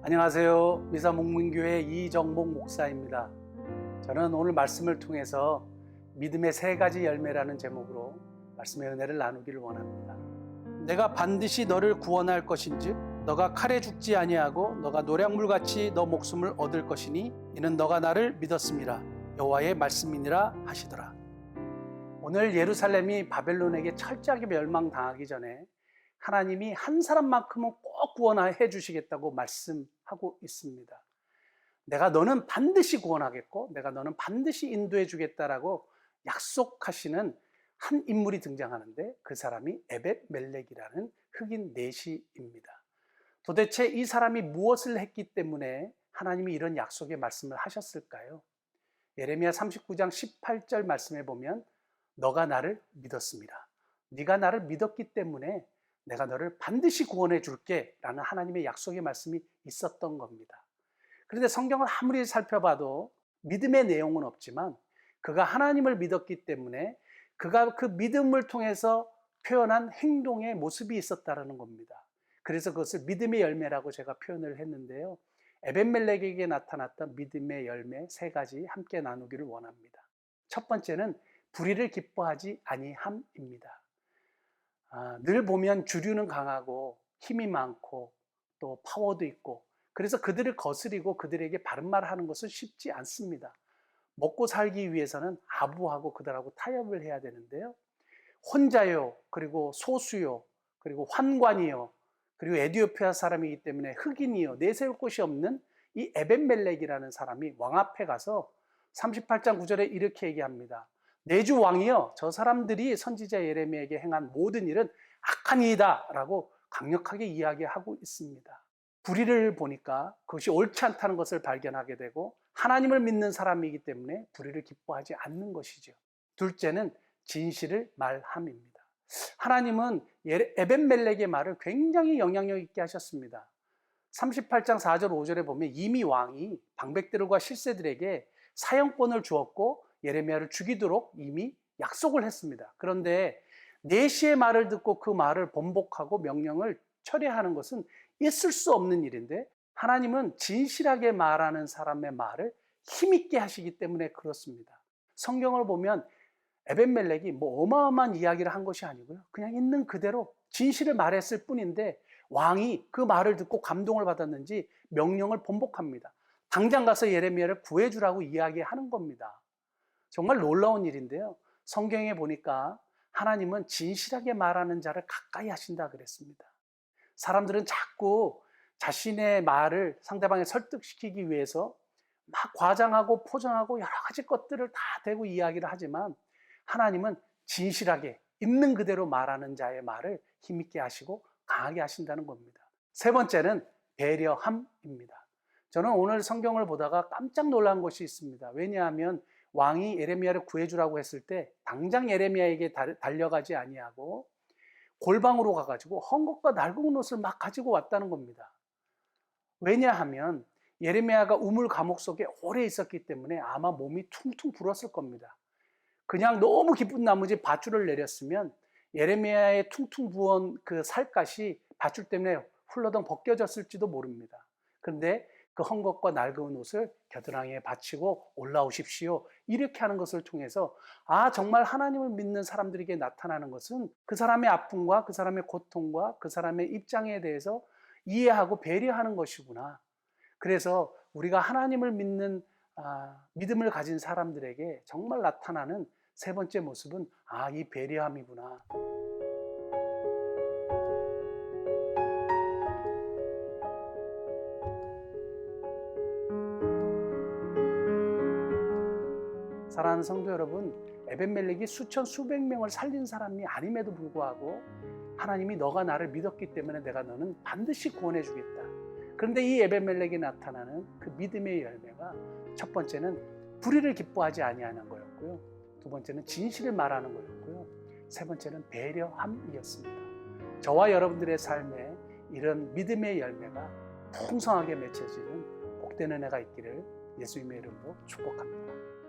안녕하세요. 미사목민교회 이정복 목사입니다. 저는 오늘 말씀을 통해서 믿음의 세 가지 열매라는 제목으로 말씀의 은혜를 나누기를 원합니다. 내가 반드시 너를 구원할 것인즉 너가 칼에 죽지 아니하고 너가 노량물같이 너 목숨을 얻을 것이니 이는 너가 나를 믿었음이라 여호와의 말씀이니라 하시더라. 오늘 예루살렘이 바벨론에게 철저하게 멸망당하기 전에 하나님이 한 사람만큼은 꼭 구원해 주시겠다고 말씀하고 있습니다. 내가 너는 반드시 구원하겠고 내가 너는 반드시 인도해 주겠다라고 약속하시는 한 인물이 등장하는데 그 사람이 에벳멜렉이라는 흑인 내시입니다. 도대체 이 사람이 무엇을 했기 때문에 하나님이 이런 약속의 말씀을 하셨을까요? 예레미야 39장 18절 말씀에 보면 너가 나를 믿었습니다. 네가 나를 믿었기 때문에 내가 너를 반드시 구원해 줄게 라는 하나님의 약속의 말씀이 있었던 겁니다. 그런데 성경을 아무리 살펴봐도 믿음의 내용은 없지만 그가 하나님을 믿었기 때문에 그가 그 믿음을 통해서 표현한 행동의 모습이 있었다는 겁니다. 그래서 그것을 믿음의 열매라고 제가 표현을 했는데요. 에벳멜렉에게 나타났던 믿음의 열매 세 가지 함께 나누기를 원합니다. 첫 번째는 불의를 기뻐하지 아니함입니다. 늘 보면 주류는 강하고 힘이 많고 또 파워도 있고 그래서 그들을 거스리고 그들에게 바른 말을 하는 것은 쉽지 않습니다. 먹고 살기 위해서는 아부하고 그들하고 타협을 해야 되는데요. 혼자요, 그리고 소수요, 그리고 환관이요, 그리고 에디오피아 사람이기 때문에 흑인이요, 내세울 곳이 없는 이 에벳멜렉이라는 사람이 왕 앞에 가서 38장 9절에 이렇게 얘기합니다. 내주 왕이여, 저 사람들이 선지자 예레미야에게 행한 모든 일은 악한 일이다 라고 강력하게 이야기하고 있습니다. 불의를 보니까 그것이 옳지 않다는 것을 발견하게 되고 하나님을 믿는 사람이기 때문에 불의를 기뻐하지 않는 것이죠. 둘째는 진실을 말함입니다. 하나님은 에벳멜렉의 말을 굉장히 영향력 있게 하셨습니다. 38장 4절 5절에 보면 이미 왕이 방백들과 실세들에게 사형권을 주었고 예레미야를 죽이도록 이미 약속을 했습니다. 그런데 내시의 말을 듣고 그 말을 번복하고 명령을 철회하는 것은 있을 수 없는 일인데 하나님은 진실하게 말하는 사람의 말을 힘있게 하시기 때문에 그렇습니다. 성경을 보면 에벳멜렉이 어마어마한 이야기를 한 것이 아니고요. 그냥 있는 그대로 진실을 말했을 뿐인데 왕이 그 말을 듣고 감동을 받았는지 명령을 번복합니다. 당장 가서 예레미야를 구해주라고 이야기하는 겁니다. 정말 놀라운 일인데요. 성경에 보니까 하나님은 진실하게 말하는 자를 가까이 하신다 그랬습니다. 사람들은 자꾸 자신의 말을 상대방에 설득시키기 위해서 막 과장하고 포장하고 여러 가지 것들을 다 대고 이야기를 하지만 하나님은 진실하게 있는 그대로 말하는 자의 말을 힘있게 하시고 강하게 하신다는 겁니다. 세 번째는 배려함입니다. 저는 오늘 성경을 보다가 깜짝 놀란 것이 있습니다. 왜냐하면 왕이 예레미야를 구해주라고 했을 때 당장 예레미야에게 달려가지 아니하고 골방으로 가가지고 헝겊과 낡은 옷을 막 가지고 왔다는 겁니다. 왜냐하면 예레미야가 우물 감옥 속에 오래 있었기 때문에 아마 몸이 퉁퉁 불었을 겁니다. 그냥 너무 기쁜 나머지 밧줄을 내렸으면 예레미야의 퉁퉁 부은 그 살갗이 밧줄 때문에 훌러덩 벗겨졌을지도 모릅니다. 그런데 그 헝겊과 낡은 옷을 겨드랑이에 받치고 올라오십시오. 이렇게 하는 것을 통해서 정말 하나님을 믿는 사람들에게 나타나는 것은 그 사람의 아픔과 그 사람의 고통과 그 사람의 입장에 대해서 이해하고 배려하는 것이구나. 그래서 우리가 하나님을 믿는 믿음을 가진 사람들에게 정말 나타나는 세 번째 모습은 이 배려함이구나. 사랑하는 성도 여러분, 에벳멜렉이 수천 수백 명을 살린 사람이 아님에도 불구하고 하나님이 너가 나를 믿었기 때문에 내가 너는 반드시 구원해 주겠다. 그런데 이 에벳멜렉에 나타나는 그 믿음의 열매가 첫 번째는 불의를 기뻐하지 아니하는 거였고요. 두 번째는 진실을 말하는 거였고요. 세 번째는 배려함이었습니다. 저와 여러분들의 삶에 이런 믿음의 열매가 풍성하게 맺혀지는 복된 은혜가 있기를 예수님의 이름으로 축복합니다.